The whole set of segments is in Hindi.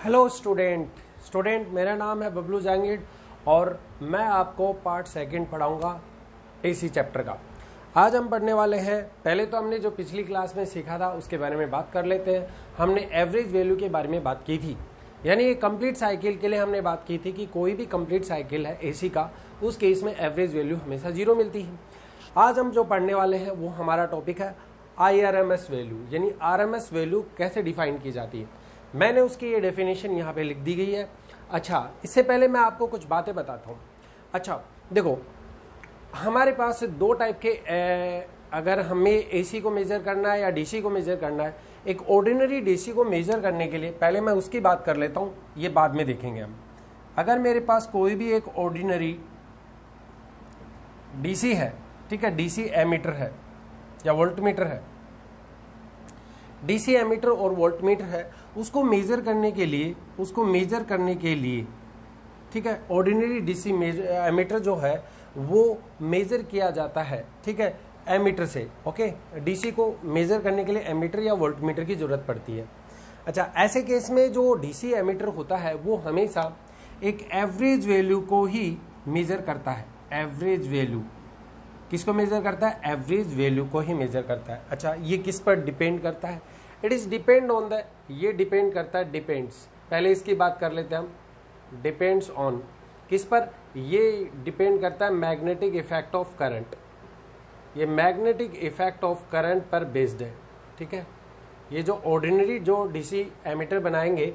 हेलो स्टूडेंट मेरा नाम है बबलू जहांगीर और मैं आपको पार्ट सेकंड पढ़ाऊंगा एसी चैप्टर का। आज हम पढ़ने वाले हैं, पहले तो हमने जो पिछली क्लास में सीखा था उसके बारे में बात कर लेते हैं। हमने एवरेज वैल्यू के बारे में बात की थी, यानी ये कंप्लीट साइकिल के लिए हमने बात की थी कि कोई भी कंप्लीट साइकिल है एसी का, उस केस में एवरेज वैल्यू हमेशा 0 मिलती है। आज हम जो पढ़ने वाले हैं वो हमारा टॉपिक है IRMS वैल्यू, यानी RMS वैल्यू कैसे डिफाइन की जाती है। मैंने उसकी ये डेफिनेशन यहाँ पे लिख दी गई है। अच्छा, इससे पहले मैं आपको कुछ बातें बताता हूँ। अच्छा देखो, हमारे पास दो टाइप के अगर हमें एसी को मेजर करना है या डीसी को मेजर करना है, एक ऑर्डिनरी डीसी को मेजर करने के लिए पहले मैं उसकी बात कर लेता हूँ, ये बाद में देखेंगे हम। अगर मेरे पास कोई भी एक ऑर्डिनरी डीसी है, ठीक है, डीसी एमीटर है या वोल्टमीटर है, डीसी एमीटर और वोल्टमीटर है, उसको मेजर करने के लिए ठीक है, ऑर्डिनरी डीसी एमीटर जो है वो मेजर किया जाता है, ठीक है, एमीटर से। ओके, डीसी को मेजर करने के लिए एमीटर या वोल्टमीटर की जरूरत पड़ती है। अच्छा, ऐसे केस में जो डीसी एमीटर होता है वो हमेशा एक एवरेज वैल्यू को ही मेजर करता है। एवरेज वैल्यू किसको मेजर करता है? एवरेज वैल्यू को ही मेजर करता है। अच्छा, ये किस पर डिपेंड करता है? It is depend on the, ये डिपेंड करता है, डिपेंड्स, पहले इसकी बात कर लेते हैं हम। डिपेंड्स ऑन किस पर? ये डिपेंड करता है मैग्नेटिक इफेक्ट ऑफ करंट। ये मैग्नेटिक इफेक्ट ऑफ करंट पर बेस्ड है, ठीक है। ये जो ऑर्डिनरी जो डीसी एमीटर बनाएंगे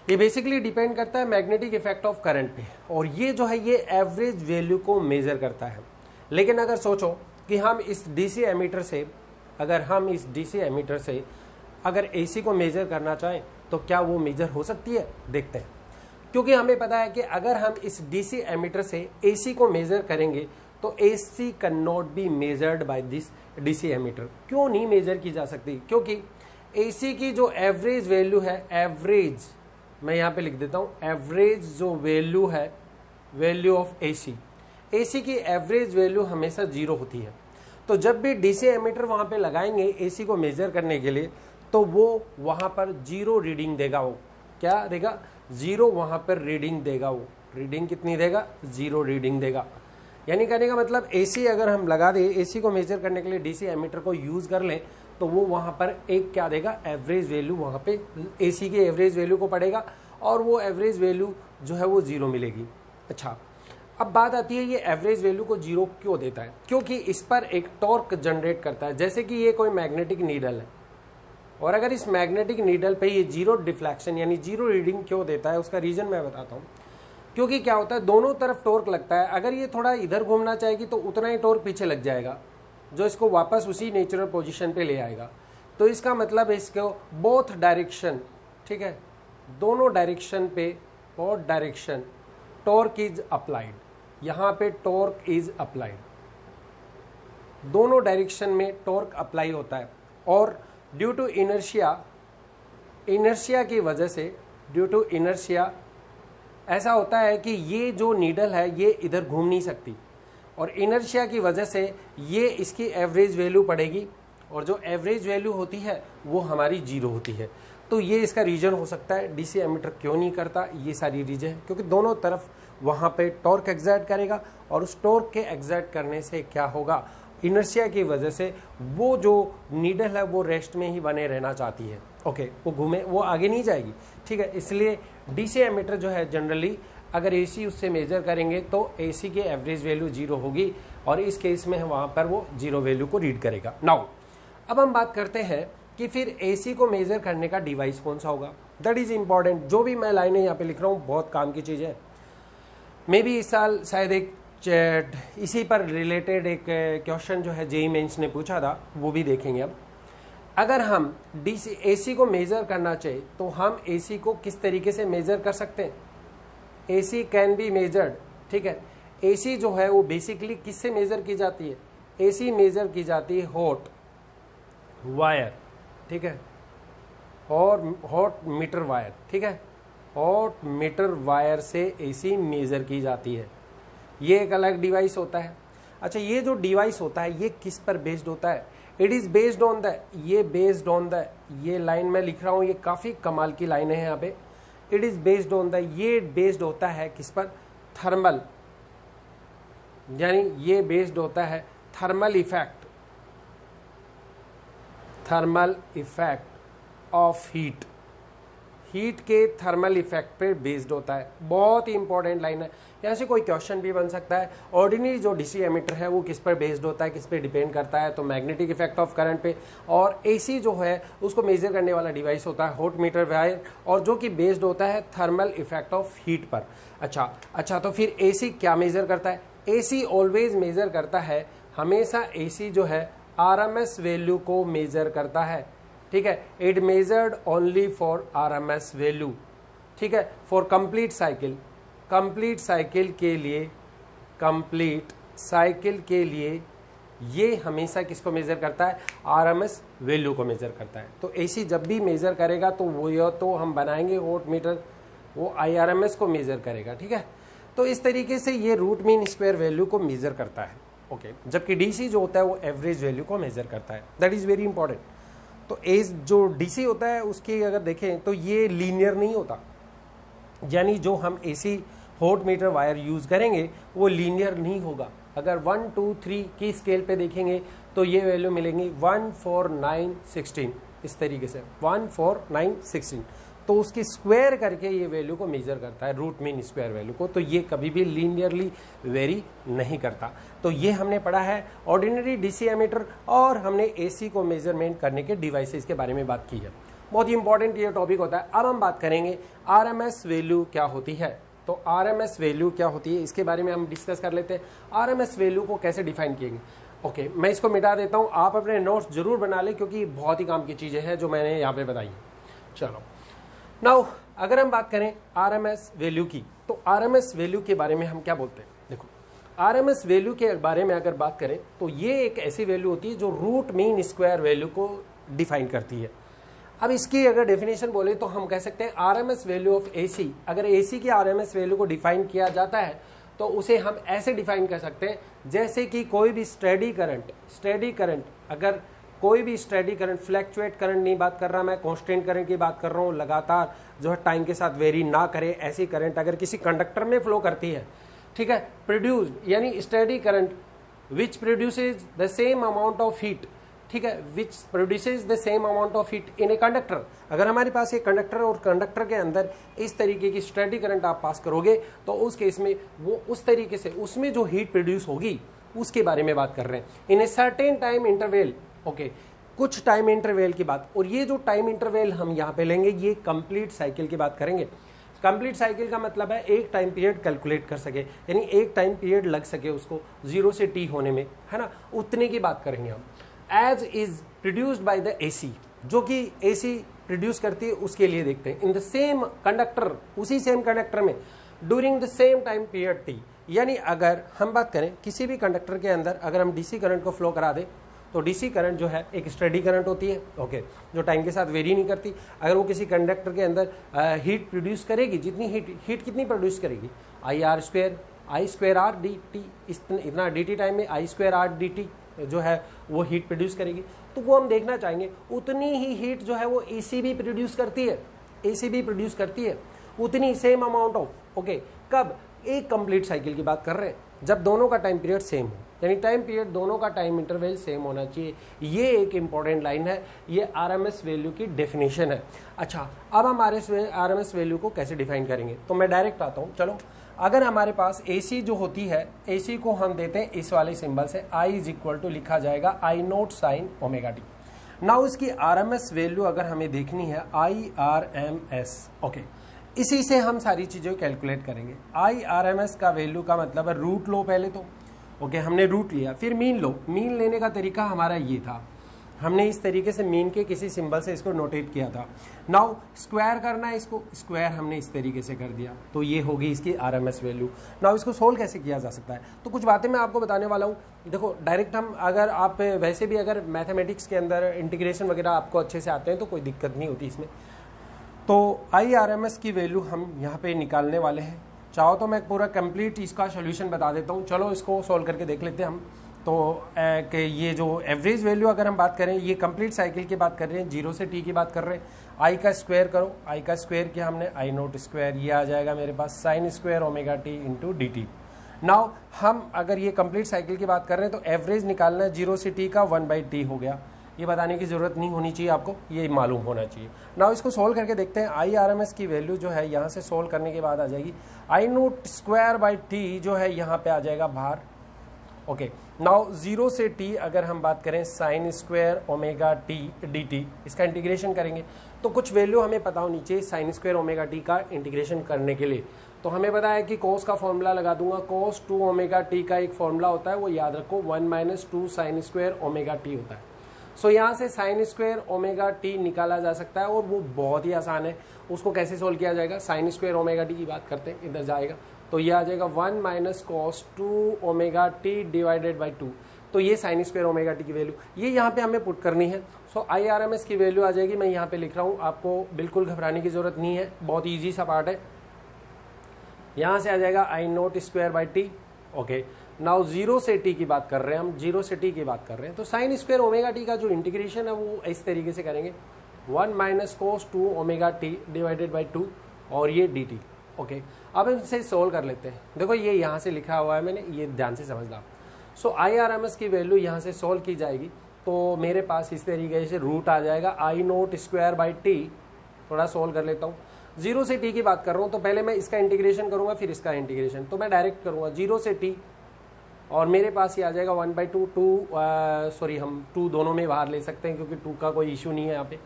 ये बेसिकली डिपेंड करता है मैग्नेटिक इफेक्ट ऑफ करंट पे, और ये जो है ये एवरेज वैल्यू को मेजर करता है। लेकिन अगर सोचो कि हम इस डीसी एमीटर से अगर एसी को मेजर करना चाहें तो क्या वो मेजर हो सकती है? देखते हैं। क्योंकि हमें पता है कि अगर हम इस डीसी एमीटर से एसी को मेजर करेंगे तो AC can not be measured by this DC ammeter. क्यों नहीं मेजर की जा सकती? क्योंकि एसी की जो एवरेज वैल्यू है, एवरेज मैं यहाँ पे लिख देता हूँ, एवरेज जो वैल्यू है, वैल्यू ऑफ एसी की एवरेज वैल्यू हमेशा 0 होती है। तो जब भी डीसी एमीटर वहाँ पे लगाएंगे एसी को मेजर करने के लिए तो वो वहाँ पर 0 रीडिंग देगा। वो क्या देगा? 0 वहाँ पर रीडिंग देगा। वो रीडिंग कितनी देगा? 0 रीडिंग देगा। यानी कहने का मतलब एसी अगर हम लगा दें, एसी को मेजर करने के लिए डीसी एमीटर को यूज़ कर लें तो वो वहाँ पर एक क्या देगा? एवरेज वैल्यू वहाँ पे एसी की एवरेज वैल्यू को पड़ेगा और वो एवरेज वैल्यू जो है वो 0 मिलेगी। अच्छा, अब बात आती है ये एवरेज वैल्यू को 0 क्यों देता है? क्योंकि इस पर एक टॉर्क जनरेट करता है। जैसे कि ये कोई मैग्नेटिक नीडल है और अगर इस मैग्नेटिक नीडल पे ये 0 डिफ्लेक्शन यानी 0 रीडिंग क्यों देता है, उसका रीजन मैं बताता हूँ। क्योंकि क्या होता है, दोनों तरफ टॉर्क लगता है। अगर ये थोड़ा इधर घूमना चाहेगी तो उतना ही टॉर्क पीछे लग जाएगा जो इसको वापस उसी नेचुरल पोजीशन पे ले आएगा। तो इसका मतलब है इसको बोथ डायरेक्शन, ठीक है, दोनों डायरेक्शन पे, both direction torque is applied. यहाँ पे टॉर्क इज अप्लाइड, दोनों डायरेक्शन में टॉर्क अप्लाई होता है। और ड्यू टू इनर्शिया की वजह से, ड्यू टू इनर्शिया ऐसा होता है कि ये जो नीडल है ये इधर घूम नहीं सकती और इनर्शिया की वजह से ये इसकी एवरेज वैल्यू पड़ेगी और जो एवरेज वैल्यू होती है वो हमारी 0 होती है। तो ये इसका रीजन हो सकता है डीसी एमीटर क्यों नहीं करता। ये सारी रीजन है क्योंकि दोनों तरफ वहाँ पे टॉर्क एग्जर्ट करेगा और उस टॉर्क के एग्जर्ट करने से क्या होगा, इनर्शिया की वजह से वो जो नीडल है वो रेस्ट में ही बने रहना चाहती है। ओके, वो घूमे, वो आगे नहीं जाएगी, ठीक है। इसलिए डीसी एमीटर जो है जनरली अगर एसी उससे मेजर करेंगे तो एसी की एवरेज वैल्यू 0 होगी और इस केस में वहाँ पर वो 0 वैल्यू को रीड करेगा। नाउ अब हम बात करते हैं कि फिर एसी को मेजर करने का डिवाइस कौन सा होगा। That is important. जो भी मैं लाइनें यहाँ पे लिख रहा हूँ बहुत काम की चीज़ है। मे बी इस साल शायद एक इसी पर रिलेटेड एक क्वेश्चन जो है जेईई मेंस ने पूछा था, वो भी देखेंगे अब। अगर हम डीसी एसी को मेजर करना चाहिए तो हम एसी को किस तरीके से मेजर कर सकते हैं? एसी कैन बी मेजर्ड, ठीक है। एसी जो है वो बेसिकली किससे मेजर की जाती है? एसी मेजर की जाती है हॉट वायर, ठीक है, और हॉट मीटर वायर, ठीक है, हॉट मीटर वायर से एसी मेजर की जाती है। ये एक अलग डिवाइस होता है। अच्छा, ये जो डिवाइस होता है ये किस पर बेस्ड होता है? It is based on the, ये बेस्ड ऑन द, ये लाइन मैं लिख रहा हूँ, ये काफ़ी कमाल की लाइन है यहाँ पे। It is based on the, ये बेस्ड होता है किस पर, थर्मल, यानी ये बेस्ड होता है thermal effect, thermal effect of heat, heat के थर्मल इफेक्ट पे बेस्ड होता है। बहुत ही इंपॉर्टेंट लाइन है, यहाँ से कोई क्वेश्चन भी बन सकता है। ऑर्डिनरी जो डीसी एमिटर है वो किस पर बेस्ड होता है, किस पे डिपेंड करता है, तो मैग्नेटिक इफेक्ट ऑफ करंट पे। और एसी जो है उसको मेजर करने वाला डिवाइस होता है हॉट मीटर वायर, और जो कि बेस्ड होता है थर्मल इफेक्ट ऑफ हीट पर। अच्छा तो फिर एसी क्या मेजर करता है? एसी ऑलवेज मेजर करता है, हमेशा एसी जो है आरएमएस वैल्यू को मेजर करता है, ठीक है। It measured only for RMS value, ठीक है, for complete cycle, complete cycle के लिए, कंप्लीट साइकिल के लिए ये हमेशा किसको मेजर करता है? आरएमएस वैल्यू को मेजर करता है। तो एसी जब भी मेजर करेगा तो वो या तो हम बनाएंगे वोट मीटर, वो आईआरएमएस को मेजर करेगा, ठीक है। तो इस तरीके से ये रूट मीन स्क्वायर वैल्यू को मेजर करता है, ओके। जबकि डीसी जो होता है वो एवरेज वैल्यू को मेजर करता है, दैट इज वेरी इंपॉर्टेंट। तो एज जो डीसी होता है उसकी अगर देखें तो ये लीनियर नहीं होता, यानी जो हम AC hot meter wire use करेंगे वो लीनियर नहीं होगा। अगर 1 2 3 की स्केल पे देखेंगे तो ये वैल्यू मिलेंगी 1 4 9 16, इस तरीके से 1 4 9 16। तो उसकी स्क्वायर करके ये वैल्यू को मेजर करता है, रूट मीन स्क्वायर वैल्यू को। तो ये कभी भी लीनियरली वेरी नहीं करता। तो ये हमने पढ़ा है ऑर्डिनरी डीसी एमीटर, और हमने एसी को मेजरमेंट करने के डिवाइसेस के बारे में बात की है। बहुत ही इंपॉर्टेंट ये टॉपिक होता है। अब हम बात करेंगे आरएमएस वैल्यू क्या होती है। तो आरएमएस वैल्यू क्या होती है इसके बारे में हम डिस्कस कर लेते हैं। आरएमएस वैल्यू को कैसे डिफाइन किएंगे, ओके। मैं इसको मिटा देता हूँ, आप अपने नोट्स जरूर बना लें क्योंकि बहुत ही काम की चीज़ें हैं जो मैंने यहाँ पे बताई है। चलो नाउ अगर हम बात करें आरएमएस वैल्यू की, तो आरएमएस वैल्यू के बारे में हम क्या बोलते हैं? देखो, आरएमएस वैल्यू के बारे में अगर बात करें तो ये एक ऐसी वैल्यू होती है जो रूट मीन स्क्वायर वैल्यू को डिफाइन करती है। अब इसकी अगर डेफिनेशन बोले तो हम कह सकते हैं आरएमएस वैल्यू ऑफ एसी, अगर एसी की आरएमएस वैल्यू को डिफाइन किया जाता है तो उसे हम ऐसे डिफाइन कर सकते हैं जैसे कि कोई भी स्टेडी करंट, अगर कोई भी स्टेडी करंट, फ्लैक्चुएट करंट नहीं बात कर रहा मैं, कांस्टेंट करंट की बात कर रहा हूँ, लगातार जो है टाइम के साथ वेरी ना करे, ऐसी करंट अगर किसी कंडक्टर में फ्लो करती है, ठीक है, प्रोड्यूस्ड यानी steady current which produces the same amount of heat, ठीक है, which produces the same amount of heat in a conductor. अगर हमारे पास एक कंडक्टर और कंडक्टर के अंदर इस तरीके की स्टेडी करंट आप पास करोगे तो उस केस में वो उस तरीके से उसमें जो हीट प्रोड्यूस होगी उसके बारे में बात कर रहे हैं in a certain time interval, okay, कुछ टाइम इंटरवल की बात। और ये जो टाइम इंटरवल हम यहाँ पे लेंगे ये कंप्लीट साइकिल की बात करेंगे। कंप्लीट साइकिल का मतलब है एक टाइम पीरियड कैलकुलेट कर सके, यानी एक टाइम पीरियड लग सके उसको 0 से t होने में, है ना, उतने की बात करेंगे हम। As is produced by the AC, जो कि एसी प्रोड्यूस करती है उसके लिए देखते हैं। इन द सेम कंडक्टर, उसी सेम कंडक्टर में during the same time period t, यानी अगर हम बात करें किसी भी कंडक्टर के अंदर अगर हम डीसी करंट को फ्लो करा दें तो डीसी करंट जो है एक स्टेडी करंट होती है, ओके, जो टाइम के साथ वेरी नहीं करती। अगर वो किसी कंडक्टर के अंदर हीट प्रोड्यूस करेगी, जितनी हीट कितनी प्रोड्यूस करेगी, आई स्क्वायर आर डी टी, इतना डी टी टाइम में आई स्क्वायर आर डी टी जो है वो हीट प्रोड्यूस करेगी। तो वो हम देखना चाहेंगे उतनी ही हीट जो है वो एसी भी प्रोड्यूस करती है, एसी भी प्रोड्यूस करती है उतनी सेम अमाउंट ऑफ, ओके। कब? एक कंप्लीट साइकिल की बात कर रहे हैं जब दोनों का टाइम पीरियड सेम हो, यानी टाइम पीरियड दोनों का टाइम इंटरवल सेम होना चाहिए। ये एक इंपॉर्टेंट लाइन है, ये आरएमएस वैल्यू की डेफिनेशन है। अच्छा, अब हम आरएमएस वैल्यू को कैसे डिफाइन करेंगे, तो मैं डायरेक्ट आता हूँ। चलो, अगर हमारे पास एसी जो होती है, एसी को हम देते हैं इस वाले सिंबल से, आई इज इक्वल टू लिखा जाएगा I naught sine omega t. Now इसकी आरएमएस वैल्यू अगर हमें देखनी है IRMS, ओके, इसी से हम सारी चीज़ें कैलकुलेट करेंगे। IRMS का वैल्यू का मतलब है रूट लो पहले तो, ओके, हमने रूट लिया, फिर मीन लो। मीन लेने का तरीका हमारा ये था, हमने इस तरीके से मीन के किसी सिंबल से इसको नोटेट किया था। नाउ स्क्वायर करना है इसको, स्क्वायर हमने इस तरीके से कर दिया, तो ये होगी इसकी आरएमएस वैल्यू। नाउ इसको सोल्व कैसे किया जा सकता है, तो कुछ बातें मैं आपको बताने वाला हूँ। देखो, डायरेक्ट हम अगर आप वैसे भी अगर मैथमेटिक्स के अंदर इंटीग्रेशन वगैरह आपको अच्छे से आते हैं तो कोई दिक्कत नहीं होती इसमें। तो IRMS की वैल्यू हम यहाँ पे निकालने वाले हैं। चाहो तो मैं पूरा कंप्लीट इसका सोल्यूशन बता देता हूँ। चलो इसको सोल्व करके देख लेते हैं हम। तो कि ये जो एवरेज वैल्यू अगर हम बात करें, ये कंप्लीट साइकिल की बात कर रहे हैं, 0 से t की बात कर रहे हैं। आई का स्क्वायर करो, आई का स्क्वायर किया हमने, आई नोट स्क्वायर, ये आ जाएगा मेरे पास sine square omega t into d t. Now हम अगर ये कंप्लीट साइकिल की बात कर रहे हैं तो एवरेज निकालना है 0 से t का 1/t हो गया। ये बताने की जरूरत नहीं होनी चाहिए आपको, ये मालूम होना चाहिए। नाउ इसको सोल्व करके देखते हैं। आई आर एम एस की वैल्यू जो है यहाँ से सोल्व करने के बाद आ जाएगी आई नोट स्क्वायर बाई टी, जो है यहाँ पे आ जाएगा बाहर। ओके, नाउ 0 से t अगर हम बात करें sign square omega T D T, इसका इंटीग्रेशन करेंगे तो कुछ वैल्यू हमें पता होनी चाहिए साइन स्क्वायर ओमेगा टी का इंटीग्रेशन करने के लिए। तो हमें पता है कि कोस का फॉर्मूला लगा दूंगा, कोस 2 ओमेगा टी का एक फॉर्मूला होता है, वो याद रखो 1 - 2 साइन स्क्वायर ओमेगा टी होता है। सो यहाँ से साइन स्क्वायर ओमेगा टी निकाला जा सकता है और वो बहुत ही आसान है। उसको कैसे सोल्व किया जाएगा, साइन स्क्वायर ओमेगा टी की बात करते हैं, इधर जाएगा तो ये आ जाएगा 1 - cos 2 omega T divided by 2। तो ये साइन स्क्वायर ओमेगा टी की वैल्यू ये यहाँ पे हमें पुट करनी है। सो आई आर एम एस की वैल्यू आ जाएगी, मैं यहाँ पे लिख रहा हूँ, आपको बिल्कुल घबराने की जरूरत नहीं है, बहुत ईजी सा पार्ट है। यहाँ से आ जाएगा I naught square by t. Okay, now 0 से t की बात कर रहे हैं हम, 0 से t की बात कर रहे हैं तो साइन स्क्वायर ओमेगा टी का जो इंटीग्रेशन है वो इस तरीके से करेंगे 1 - cos 2 omega T divided by 2 और ये डी टी। ओके, अब हम इसे सोल्व कर लेते हैं। देखो ये यहाँ से लिखा हुआ है मैंने, ये ध्यान से समझना। सो आई आर एम एस की वैल्यू यहाँ से सोल्व की जाएगी तो मेरे पास इस तरीके से रूट आ जाएगा I naught square by T. थोड़ा सोल्व कर लेता हूँ। 0 से t की बात कर रहा हूँ तो पहले मैं इसका इंटीग्रेशन करूँगा फिर इसका इंटीग्रेशन, तो मैं डायरेक्ट करूँगा 0 से t और मेरे पास ये आ जाएगा 1/2 सॉरी हम 2 दोनों में बाहर ले सकते हैं क्योंकि 2 का कोई इशू नहीं है यहाँ पे।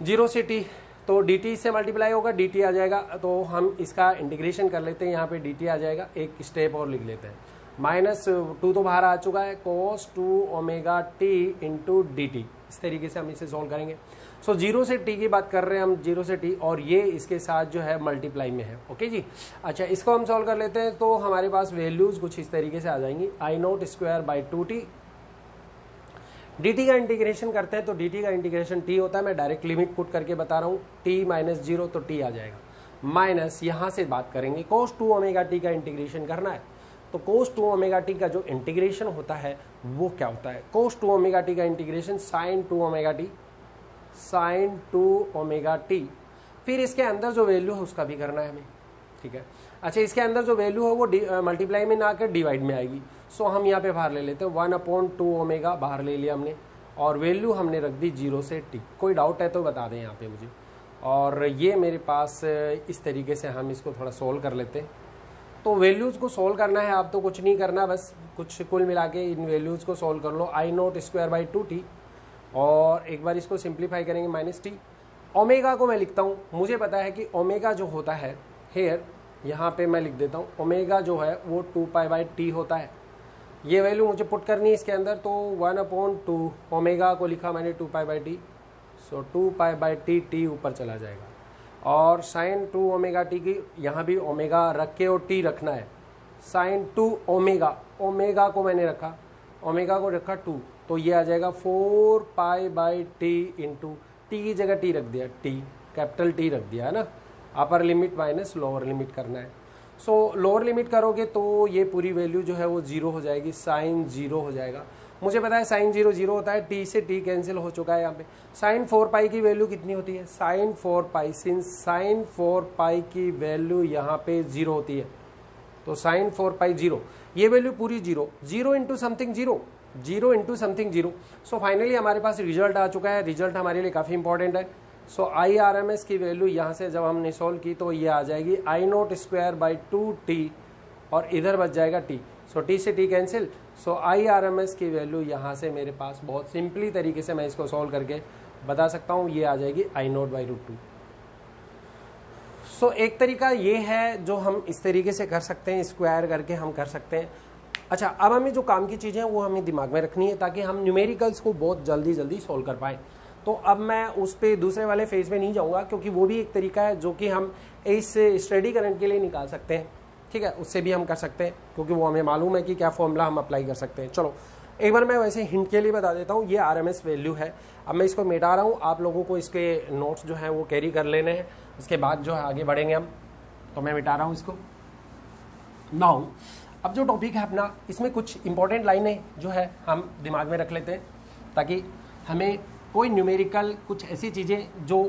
0 से t तो dt से मल्टीप्लाई होगा, dt आ जाएगा, तो हम इसका इंटीग्रेशन कर लेते हैं। यहाँ पे dt आ जाएगा, एक स्टेप और लिख लेते हैं, -2 तो बाहर आ चुका है, cos 2 omega t into d T. इस तरीके से हम इसे सॉल्व करेंगे। सो 0 से t की बात कर रहे हैं हम, 0 से t और ये इसके साथ जो है मल्टीप्लाई में है। ओके जी, अच्छा इसको हम सॉल्व कर लेते हैं तो हमारे पास वैल्यूज कुछ इस तरीके से आ जाएंगी। I naught square by 2t, dt का इंटीग्रेशन करते हैं तो dt का इंटीग्रेशन t होता है, मैं डायरेक्ट लिमिट पुट करके बता रहा हूँ, t - 0 तो t आ जाएगा, माइनस यहाँ से बात करेंगे cos 2 ओमेगा t का इंटीग्रेशन करना है तो cos 2 ओमेगा t का जो इंटीग्रेशन होता है वो क्या होता है, cos 2 ओमेगा t का integration sin 2 omega t, sin 2 omega t, फिर इसके अंदर जो वैल्यू है उसका भी करना है हमें। ठीक है, अच्छा इसके अंदर जो वैल्यू है वो मल्टीप्लाई में ना आकर डिवाइड में आएगी। सो हम यहाँ पे बाहर ले लेते हैं 1/2 ओमेगा बाहर ले लिया हमने और वैल्यू हमने रख दी 0 से t। कोई डाउट है तो बता दें यहाँ पे मुझे। और ये मेरे पास इस तरीके से हम इसको थोड़ा सोल्व कर लेते हैं। तो वैल्यूज़ को सोल्व करना है, आप तो कुछ नहीं करना, बस कुछ कुल मिला के इन वैल्यूज़ को सोल्व कर लो। आई नोट स्क्वायर बाई 2t और एक बार इसको सिंप्लीफाई करेंगे -t। ओमेगा को मैं लिखता हूँ, मुझे पता है कि ओमेगा जो होता है हेयर, यहाँ पे मैं लिख देता हूँ, ओमेगा जो है वो 2π/t होता है। ये वैल्यू मुझे पुट करनी है इसके अंदर, तो 1/2 ओमेगा को लिखा मैंने 2π/t, सो 2π/t t ऊपर चला जाएगा। और साइन 2 ओमेगा टी की यहाँ भी ओमेगा रख के और टी रखना है, साइन 2 ओमेगा, ओमेगा को मैंने रखा, ओमेगा को रखा 2, तो ये आ जाएगा 4π/t इंटू टी की जगह टी रख दिया, टी कैपिटल टी रख दिया है ना, upper limit minus lower limit करना है। सो लोअर लिमिट करोगे तो ये पूरी वैल्यू जो है वो 0 हो जाएगी, साइन 0 हो जाएगा। मुझे पता है साइन 0 0 होता है, टी से टी कैंसिल हो चुका है यहाँ पे। साइन 4π की वैल्यू कितनी होती है, साइन 4π, सिंस साइन 4π की वैल्यू यहाँ पे 0 होती है तो साइन 4π 0, ये वैल्यू पूरी 0, 0 into something 0, 0 into something 0। So finally हमारे पास रिजल्ट आ चुका है। रिजल्ट हमारे लिए काफ़ी इंपॉर्टेंट है। सो आई आर एम एस की वैल्यू यहाँ से जब हमने सोल्व की तो ये आ जाएगी आई नोट स्क्वायर बाई 2t और इधर बच जाएगा t, सो t से t cancel. So I R M S की वैल्यू यहाँ से मेरे पास बहुत सिंपली तरीके से मैं इसको सॉल्व करके बता सकता हूँ, ये आ जाएगी आई नोट बाई √2। सो एक तरीका ये है जो हम इस तरीके से कर सकते हैं, स्क्वायर करके हम कर सकते हैं। अच्छा, अब हमें जो काम की चीज़ें हैं वो हमें दिमाग में रखनी है ताकि हम न्यूमेरिकल्स को बहुत जल्दी जल्दी सॉल्व कर पाएँ। तो अब मैं उस पर दूसरे वाले फेज में नहीं जाऊँगा क्योंकि वो भी एक तरीका है जो कि हम इस स्टडी करंट के लिए निकाल सकते हैं। ठीक है, उससे भी हम कर सकते हैं क्योंकि वो हमें मालूम है कि क्या फॉर्मूला हम अप्लाई कर सकते हैं। चलो एक बार मैं वैसे हिंट के लिए बता देता हूँ, ये आरएमएस वैल्यू है। अब मैं इसको मिटा रहा हूँ, आप लोगों को इसके नोट्स जो हैं वो कैरी कर लेने हैं, उसके बाद जो है आगे बढ़ेंगे हम। तो मैं मिटा रहा हूँ इसको। नाउ अब जो टॉपिक है अपना, इसमें कुछ इंपॉर्टेंट लाइनें जो है हम दिमाग में रख लेते हैं ताकि हमें कोई न्यूमेरिकल कुछ ऐसी चीज़ें जो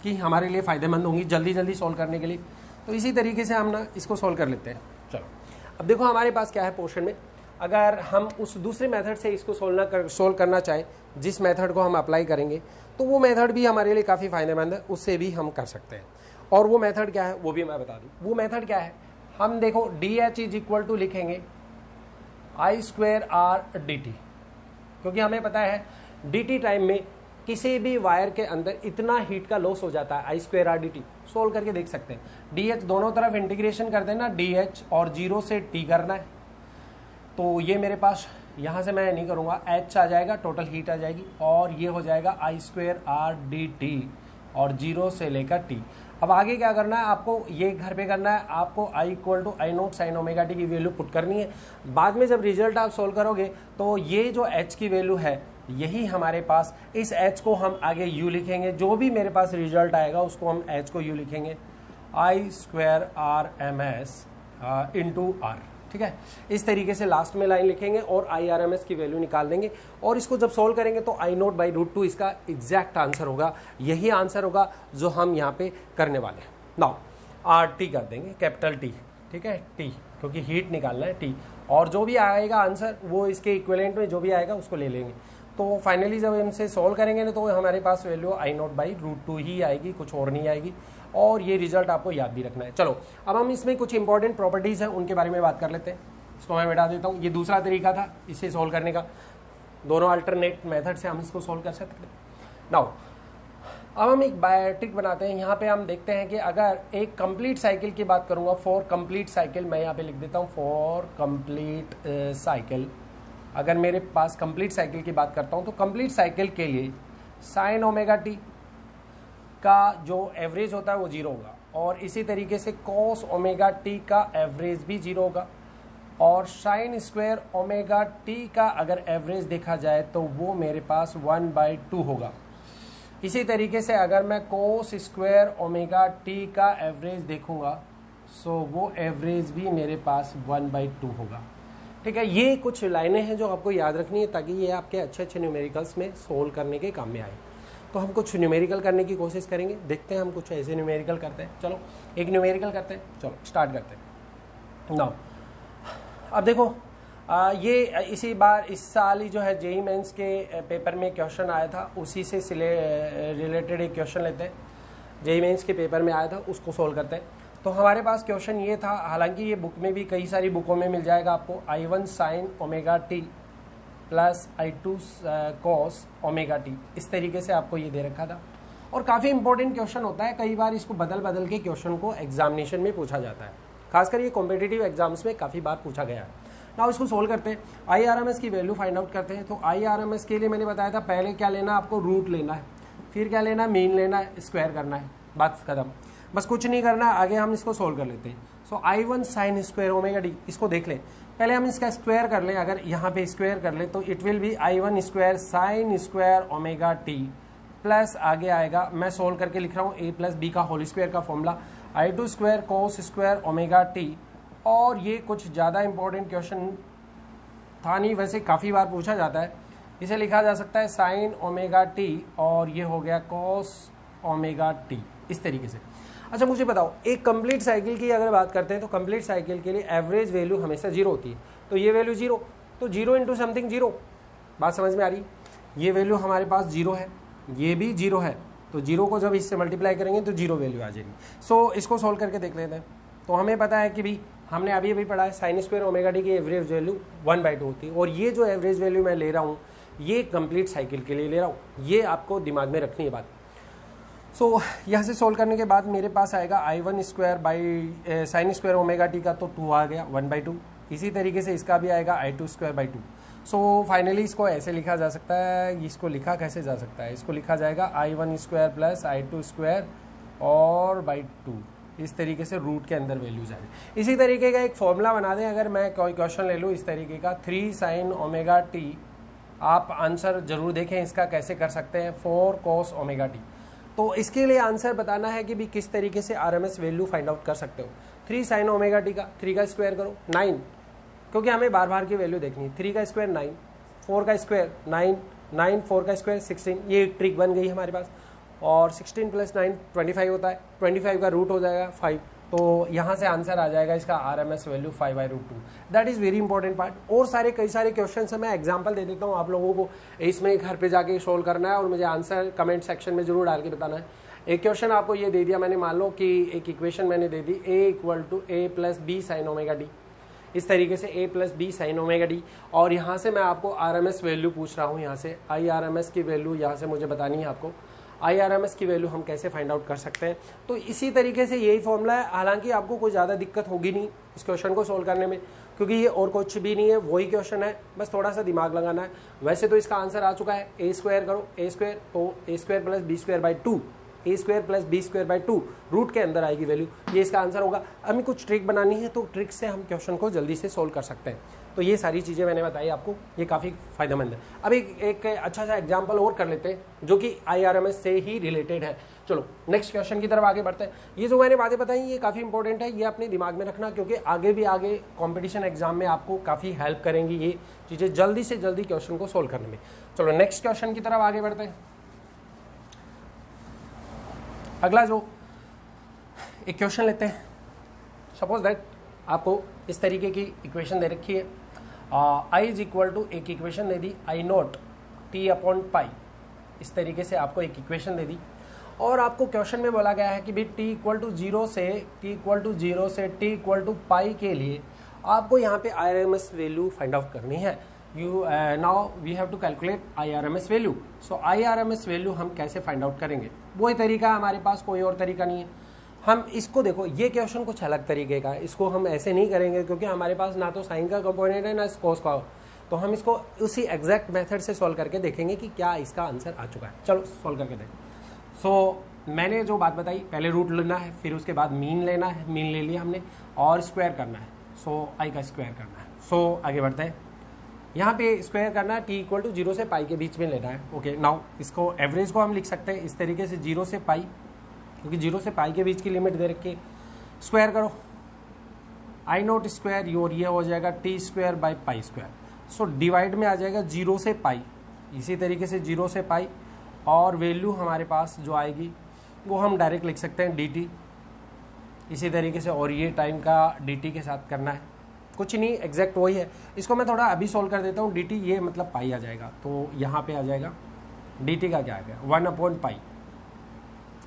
कि हमारे लिए फ़ायदेमंद होंगी जल्दी जल्दी सॉल्व करने के लिए। तो इसी तरीके से हम ना इसको सॉल्व कर लेते हैं। चलो अब देखो हमारे पास क्या है पोर्शन में, अगर हम उस दूसरे मेथड से इसको सॉल्व करना चाहें, जिस मेथड को हम अप्लाई करेंगे, तो वो मेथड भी हमारे लिए काफ़ी फ़ायदेमंद है, उससे भी हम कर सकते हैं। और वो मेथड क्या है वो भी मैं बता दूँ। वो मेथड क्या है, हम देखो DH इज इक्वल टू लिखेंगे I²R/dt, क्योंकि हमें पता है dt टाइम में किसी भी वायर के अंदर इतना हीट का लॉस हो जाता है, I²R/dt। सोल्व करके देख सकते हैं। DH दोनों तरफ इंटीग्रेशन कर देना, DH और 0 से T करना है, तो ये मेरे पास यहाँ से मैं नहीं करूँगा, H आ जाएगा, टोटल हीट आ जाएगी, और ये हो जाएगा I²R/dt और 0 से लेकर T। अब आगे क्या करना है आपको, ये घर पे करना है आपको, I = I0 sin ωt की वैल्यू पुट करनी है। बाद में जब रिजल्ट आप सोल्व करोगे तो ये जो H की वैल्यू है यही हमारे पास, इस H को हम आगे U लिखेंगे, जो भी मेरे पास रिजल्ट आएगा उसको हम H को U लिखेंगे, I²RMS × R, ठीक है। इस तरीके से लास्ट में लाइन लिखेंगे और IRMS की वैल्यू निकाल देंगे, और इसको जब सोल्व करेंगे तो I0/√2 इसका एग्जैक्ट आंसर होगा, यही आंसर होगा जो हम यहाँ पे करने वाले हैं। नाउ RT कर देंगे, कैपिटल T, ठीक है, T, क्योंकि हीट निकालना है T, और जो भी आएगा आंसर वो इसके इक्विवेलेंट में जो भी आएगा उसको ले लेंगे। तो फाइनली जब इनसे सोल्व करेंगे ना तो हमारे पास वैल्यू I0/√2 ही आएगी, कुछ और नहीं आएगी, और ये रिजल्ट आपको याद भी रखना है। चलो अब हम इसमें कुछ इंपॉर्टेंट प्रॉपर्टीज़ हैं उनके बारे में बात कर लेते हैं। इसको मैं बता देता हूँ, ये दूसरा तरीका था इसे सोल्व करने का, दोनों अल्टरनेट मेथड से हम इसको सोल्व कर सकते हैं। नाउ अब हम एक ट्रिक बनाते हैं। यहाँ पे हम देखते हैं कि अगर एक कंप्लीट साइकिल की बात करूँगा, फॉर कंप्लीट साइकिल, मैं यहाँ पे लिख देता हूँ फॉर कंप्लीट साइकिल। अगर मेरे पास कंप्लीट साइकिल की बात करता हूँ तो कंप्लीट साइकिल के लिए sin ωt का जो एवरेज होता है वो 0 होगा, और इसी तरीके से cos ωt का एवरेज भी 0 होगा, और sin² ωt का अगर एवरेज देखा जाए तो वो मेरे पास 1/2 होगा। इसी तरीके से अगर मैं cos² ωt का एवरेज देखूंगा सो वो एवरेज भी मेरे पास 1/2 होगा, ठीक है। ये कुछ लाइनें हैं जो आपको याद रखनी है ताकि ये आपके अच्छे अच्छे न्यूमेरिकल्स में सोल्व करने के काम में आए। तो हम कुछ न्यूमेरिकल करने की कोशिश करेंगे, देखते हैं हम कुछ ऐसे न्यूमेरिकल करते हैं। चलो एक न्यूमेरिकल करते हैं, चलो स्टार्ट करते हैं। नाउ अब देखो ये इसी बार इस साल ही जो है जेईई मेंस के पेपर में क्वेश्चन आया था, उसी से रिलेटेड एक क्वेश्चन लेते हैं, जेईई मेंस के पेपर में आया था, उसको सोल्व करते हैं। तो हमारे पास क्वेश्चन ये था, हालांकि ये बुक में भी कई सारी बुकों में मिल जाएगा आपको, I1 sin ωt plus I2 cos ωt, इस तरीके से आपको ये दे रखा था, और काफ़ी इंपॉर्टेंट क्वेश्चन होता है। कई बार इसको बदल बदल के क्वेश्चन को एग्जामिनेशन में पूछा जाता है, खासकर ये कॉम्पिटिटिव एग्जाम्स में काफ़ी बार पूछा गया है। ना इसको सोल्व करते हैं, IRMS की वैल्यू फाइंड आउट करते हैं। तो IRMS के लिए मैंने बताया था पहले क्या लेना, आपको रूट लेना है, फिर क्या लेना, मीन लेना है, स्क्वायर करना है, बात खत्म, बस कुछ नहीं करना। आगे हम इसको सोल्व कर लेते हैं। सो I1 sin² ωt, इसको देख लें, पहले हम इसका स्क्वायर कर लें। अगर यहाँ पे स्क्वायर कर लें तो it will be I1² sin² ωt plus आगे आएगा, मैं सोल्व करके लिख रहा हूँ a + b का होल स्क्वायर का फॉर्मूला, I2² cos² ωt। और ये कुछ ज़्यादा इंपॉर्टेंट क्वेश्चन था नहीं, वैसे काफ़ी बार पूछा जाता है। इसे लिखा जा सकता है sin ωt और ये हो गया cos ωt, इस तरीके से। अच्छा मुझे बताओ, एक कंप्लीट साइकिल की अगर बात करते हैं तो कंप्लीट साइकिल के लिए एवरेज वैल्यू हमेशा 0 होती है, तो ये वैल्यू 0, तो 0 × समथिंग 0, बात समझ में आ रही। ये वैल्यू हमारे पास 0 है, ये भी 0 है, तो 0 को जब इससे मल्टीप्लाई करेंगे तो 0 वैल्यू आ जाएगी। सो इसको सोल्व करके देख लेते हैं। तो हमें पता है कि भी हमने अभी पढ़ा है sin² ωt की एवरेज वैल्यू 1/2 होती है, और ये जो एवरेज वैल्यू मैं ले रहा हूँ ये कंप्लीट साइकिल के लिए ले रहा हूँ, ये आपको दिमाग में रखनी है बात। सो यहाँ से सोल्व करने के बाद मेरे पास आएगा I1² sin² ωt का, तो 2 आ गया 1/2। इसी तरीके से इसका भी आएगा I2²/2। सो फाइनली इसको ऐसे लिखा जा सकता है, इसको लिखा कैसे जा सकता है, इसको लिखा जाएगा I1² प्लस I2² और /2, इस तरीके से रूट के अंदर वैल्यूज आए। इसी तरीके का एक फॉर्मूला बना दें, अगर मैं कोई क्वेश्चन ले लूँ इस तरीके का 3 sin ωt, आप आंसर जरूर देखें इसका कैसे कर सकते हैं 4 cos ωt। तो इसके लिए आंसर बताना है कि भी किस तरीके से RMS वैल्यू फाइंड आउट कर सकते हो। 3 साइन ओमेगा टी का 3 का स्क्वायर करो 9, क्योंकि हमें बार बार की वैल्यू देखनी है। 3 का स्क्वायर 9, 4 का स्क्वायर 9, 9 4 का स्क्वायर 16, ये एक ट्रिक बन गई हमारे पास। और 16 + 9 25 होता है, 25 का रूट हो जाएगा 5, तो यहाँ से आंसर आ जाएगा इसका RMS value 5/√2। That is very important part. और कई सारे क्वेश्चन है, मैं एग्जांपल दे देता हूँ आप लोगों को, इसमें घर पे जाके सोल्व करना है और मुझे आंसर कमेंट सेक्शन में जरूर डाल के बताना है। एक क्वेश्चन आपको ये दे दिया मैंने, मान लो कि एक इक्वेशन मैंने दे दी A = A + B sin omega D, इस तरीके से A + B sin omega D, और यहाँ से मैं आपको RMS वैल्यू पूछ रहा हूँ, यहाँ से IRMS की वैल्यू यहाँ से मुझे बतानी है आपको। IRMS की वैल्यू हम कैसे फाइंड आउट कर सकते हैं, तो इसी तरीके से यही फॉर्मूला है। हालांकि आपको कोई ज़्यादा दिक्कत होगी नहीं इस क्वेश्चन को सोल्व करने में, क्योंकि ये और कुछ भी नहीं है, वही क्वेश्चन है, बस थोड़ा सा दिमाग लगाना है। वैसे तो इसका आंसर आ चुका है, A स्क्वायर करो, A स्क्वायर तो A square + B square 2, A square + B square 2, root के अंदर आएगी वैल्यू, ये इसका आंसर होगा। हमें कुछ ट्रिक बनानी है, तो ट्रिक से हम क्वेश्चन को जल्दी से सोल्व कर सकते हैं। तो ये सारी चीज़ें मैंने बताई आपको, ये काफ़ी फायदेमंद है। अब एक अच्छा सा एग्जांपल और कर लेते हैं जो कि IRMS से ही रिलेटेड है। चलो नेक्स्ट क्वेश्चन की तरफ आगे बढ़ते हैं। ये जो मैंने बातें बताई ये काफ़ी इंपॉर्टेंट है, ये अपने दिमाग में रखना, क्योंकि आगे कॉम्पिटिशन एग्जाम में आपको काफ़ी हेल्प करेंगी ये चीज़ें जल्दी से जल्दी क्वेश्चन को सोल्व करने में। चलो नेक्स्ट क्वेश्चन की तरफ आगे बढ़ते हैं। अगला जो एक क्वेश्चन लेते हैं, सपोज दैट आपको इस तरीके की इक्वेशन दे रखी है, I = एक इक्वेशन दे दी I0 T/π, इस तरीके से आपको एक इक्वेशन दे दी, और आपको क्वेश्चन में बोला गया है कि भाई T = 0 से T = π के लिए आपको यहाँ पे IRMS वैल्यू फाइंड आउट करनी है। Now we have to calculate IRMS value. So IRMS value हम कैसे फाइंड आउट करेंगे, वही तरीका है हमारे पास, कोई और तरीका नहीं है। हम इसको देखो, ये क्वेश्चन कुछ अलग तरीके का है, इसको हम ऐसे नहीं करेंगे क्योंकि हमारे पास ना तो साइन का कंपोनेंट है ना कोस का, तो हम इसको उसी एग्जैक्ट मेथड से सॉल्व करके देखेंगे कि क्या इसका आंसर आ चुका है। चलो सॉल्व करके देखें। सो मैंने जो बात बताई, पहले रूट लेना है, फिर उसके बाद मीन लेना है, मीन ले लिया हमने, और स्क्वायर करना है। सो I का स्क्वायर करना है। सो आगे बढ़ते हैं, यहाँ पे स्क्वायर करना है, T = 0 से π के बीच में लेना है। ओके, नाउ इसको एवरेज को हम लिख सकते हैं इस तरीके से 0 से π, क्योंकि 0 से π के बीच की लिमिट दे रखी है। स्क्वायर करो I0 स्क्वायर, और ये हो जाएगा T square / π square. So divide में आ जाएगा 0 से π, इसी तरीके से 0 से π, और वैल्यू हमारे पास जो आएगी वो हम डायरेक्ट लिख सकते हैं dt, इसी तरीके से, और ये टाइम का dt के साथ करना है, कुछ नहीं एग्जैक्ट वही है। इसको मैं थोड़ा अभी सोल्व कर देता हूँ। dt ये मतलब पाई आ जाएगा, तो यहाँ पे आ जाएगा dt का क्या आ गया 1/π।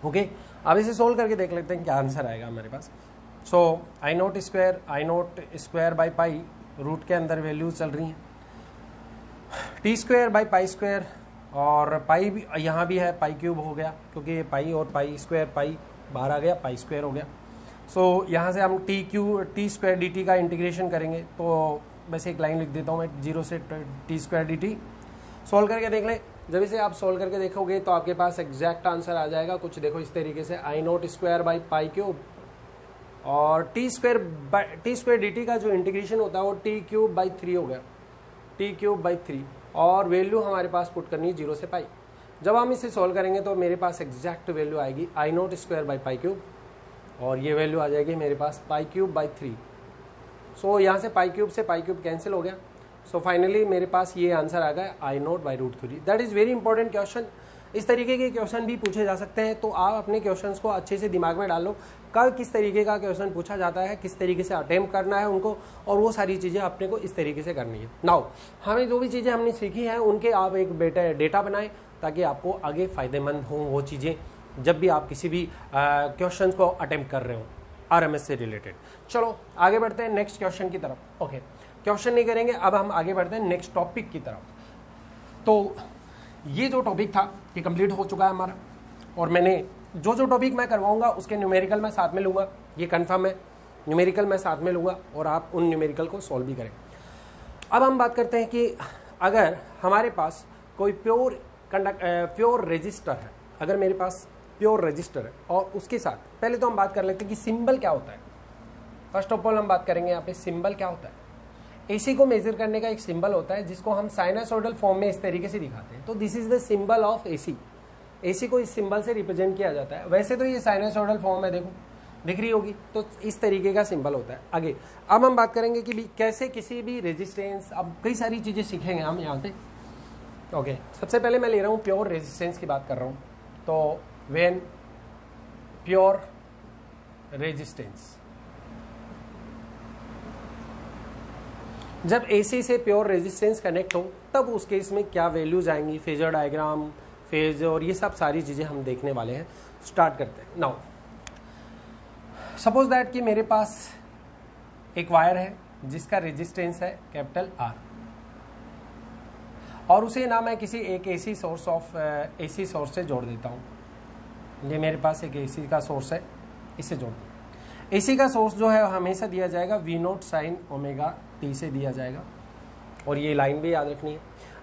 ओके, अब इसे सोल्व करके देख लेते हैं क्या आंसर आएगा हमारे पास। सो I0 स्क्वायर / π, रूट के अंदर वैल्यू चल रही है T स्क्वायर / π स्क्वायर, और पाई भी यहाँ भी है, π³ हो गया, क्योंकि ये पाई और π स्क्वायर, पाई बाहर आ गया, π स्क्वायर हो गया। सो यहाँ से हम T स्क्वायर dt का इंटीग्रेशन करेंगे, तो वैसे एक लाइन लिख देता हूँ मैं, 0 से T स्क्वायर dt। सोल्व करके देख लें, जब इसे आप सोल्व करके देखोगे तो आपके पास एग्जैक्ट आंसर आ जाएगा कुछ देखो इस तरीके से, I0 स्क्वायर / π³, और T स्क्वायर dt का जो इंटीग्रेशन होता है वो T³ / 3 हो गया, T³ / 3, और वैल्यू हमारे पास पुट करनी है 0 से π। जब हम इसे सोल्व करेंगे तो मेरे पास एग्जैक्ट वैल्यू आएगी I0 स्क्वायर / π³, और ये वैल्यू आ जाएगी मेरे पास π³ / 3। सो यहाँ से π³ से π³ कैंसिल हो गया। सो फाइनली मेरे पास ये आंसर आ गया I0/√3। That is very important question. इस तरीके के क्वेश्चन भी पूछे जा सकते हैं, तो आप अपने क्वेश्चंस को अच्छे से दिमाग में डालो, कल किस तरीके का क्वेश्चन पूछा जाता है, किस तरीके से अटेम्प्ट करना है उनको, और वो सारी चीज़ें अपने को इस तरीके से करनी है। नाउ हमें जो भी चीज़ें हमने सीखी हैं उनके आप एक डेटा बनाएं, ताकि आपको आगे फ़ायदेमंद हों वो चीज़ें, जब भी आप किसी भी क्वेश्चन को अटेम्प्ट कर रहे हो RMS से रिलेटेड। चलो आगे बढ़ते हैं नेक्स्ट क्वेश्चन की तरफ। ओके, क्वेश्चन नहीं करेंगे, अब हम आगे बढ़ते हैं नेक्स्ट टॉपिक की तरफ। तो ये जो टॉपिक था ये कंप्लीट हो चुका है हमारा, और मैंने जो टॉपिक मैं करवाऊंगा उसके न्यूमेरिकल मैं साथ में लूँगा, ये कंफर्म है, न्यूमेरिकल मैं साथ में लूँगा और आप उन न्यूमेरिकल को सॉल्व भी करें। अब हम बात करते हैं कि अगर हमारे पास कोई प्योर रजिस्टर है, अगर मेरे पास प्योर रजिस्टर है और उसके साथ पहले तो हम बात कर लेते हैं कि सिंबल क्या होता है। फर्स्ट ऑफ ऑल हम बात करेंगे यहाँ पे सिंबल क्या होता है। AC को मेजर करने का एक सिंबल होता है जिसको हम साइनसोइडल फॉर्म में इस तरीके से दिखाते हैं, तो this is the symbol of AC। AC को इस सिंबल से रिप्रेजेंट किया जाता है। वैसे तो ये साइनसोइडल फॉर्म है, देखो दिख रही होगी। तो इस तरीके का सिंबल होता है। आगे अब हम बात करेंगे कि कैसे किसी भी रेजिस्टेंस, अब कई सारी चीज़ें सीखेंगे हम यहाँ पे। ओके, सबसे पहले मैं ले रहा हूँ प्योर रेजिस्टेंस की बात कर रहा हूँ। तो व्हेन प्योर रेजिस्टेंस, जब एसी से प्योर रेजिस्टेंस कनेक्ट हो तब उस केस में क्या वैल्यूज आएंगी, फेजर डायग्राम, फेज और ये सब सारी चीज़ें हम देखने वाले हैं। स्टार्ट करते हैं। नाउ सपोज दैट कि मेरे पास एक वायर है जिसका रेजिस्टेंस है कैपिटल आर, और उसे ना मैं किसी एक एसी सोर्स से जोड़ देता हूँ। ये मेरे पास एक एसी का सोर्स है, इससे जोड़ दूँ। एसी का सोर्स जो है हमेशा दिया जाएगा V0 साइन ओमेगा टी से दिया जाएगा, और ये लाइन भी याद रखनी है।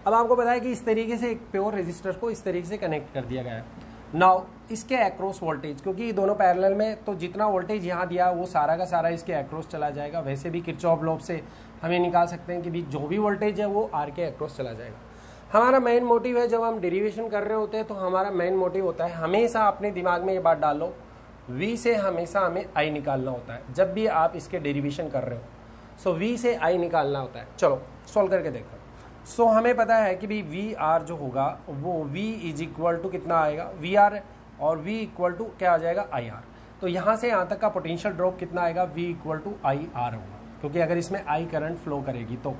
अब आपको पता है कि इस तरीके से एक प्योर रेजिस्टर को इस तरीके से कनेक्ट कर दिया गया है। नाउ इसके एक्रॉस वोल्टेज, क्योंकि दोनों पैरेलल में, तो जितना वोल्टेज यहाँ दिया वो सारा का सारा इसके एक्रॉस चला जाएगा। वैसे भी किरचॉफ लॉ से हमें निकाल सकते हैं कि भी जो भी वोल्टेज है वो आर के एक्रॉस चला जाएगा। हमारा मेन मोटिव है, जब हम डेरिवेशन कर रहे होते हैं तो हमारा मेन मोटिव होता है, हमेशा अपने दिमाग में ये बात डाल लो, V से हमेशा हमें I निकालना होता है जब भी आप इसके डेरिवेशन कर रहे हो। सो V से I निकालना होता है। चलो सॉल्व करके देखो। सो हमें पता है कि भी VR जो होगा वो V इज इक्वल टू कितना आएगा, VR, और V इक्वल टू क्या आ जाएगा, IR। तो यहाँ से यहाँ तक का पोटेंशियल ड्रॉप कितना आएगा, V इक्वल टू IR होगा, क्योंकि अगर इसमें I करंट फ्लो करेगी तो।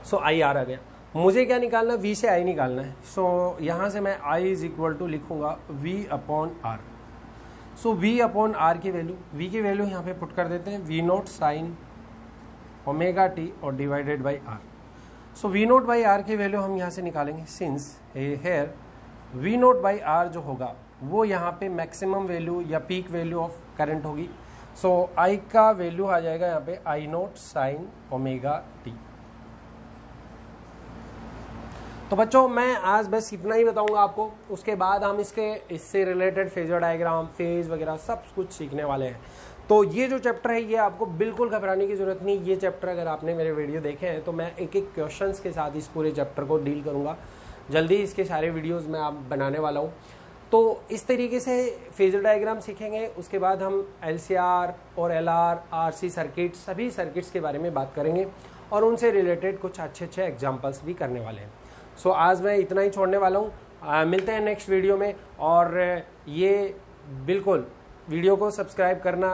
सो IR आ गया। मुझे क्या निकालना, V से I निकालना है। सो यहाँ से मैं I इज इक्वल टू लिखूंगा V अपॉन R। सो V अपॉन R की वैल्यू, V की वैल्यू यहाँ पे पुट कर देते हैं, V0 साइन ओमेगा टी और divided by R। So V0 by R की वैल्यू हम यहाँ से निकालेंगे, since hair V0 by R जो होगा वो यहाँ पे मैक्सिमम वैल्यू या पीक वैल्यू ऑफ करंट होगी। सो I का वैल्यू आ जाएगा यहाँ पे I0 साइन ओमेगा टी। तो बच्चों मैं आज बस इतना ही बताऊंगा आपको, उसके बाद हम इससे रिलेटेड फेजर डायग्राम, फेज वगैरह सब कुछ सीखने वाले हैं। तो ये जो चैप्टर है ये आपको बिल्कुल घबराने की ज़रूरत नहीं। ये चैप्टर अगर आपने मेरे वीडियो देखे हैं तो मैं एक एक क्वेश्चंस के साथ इस पूरे चैप्टर को डील करूँगा। जल्दी इसके सारे वीडियोस मैं आप बनाने वाला हूँ। तो इस तरीके से फेजर डायग्राम सीखेंगे। उसके बाद हम LCR और LR, RC सर्किट, सभी सर्किट्स के बारे में बात करेंगे और उनसे रिलेटेड कुछ अच्छे एग्जाम्पल्स भी करने वाले हैं। सो आज मैं इतना ही छोड़ने वाला हूँ। मिलते हैं नेक्स्ट वीडियो में। और ये बिल्कुल वीडियो को सब्सक्राइब करना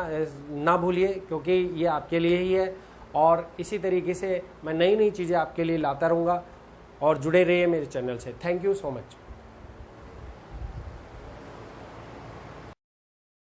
ना भूलिए, क्योंकि ये आपके लिए ही है। और इसी तरीके से मैं नई चीज़ें आपके लिए लाता रहूँगा, और जुड़े रहिए मेरे चैनल से। Thank you so much.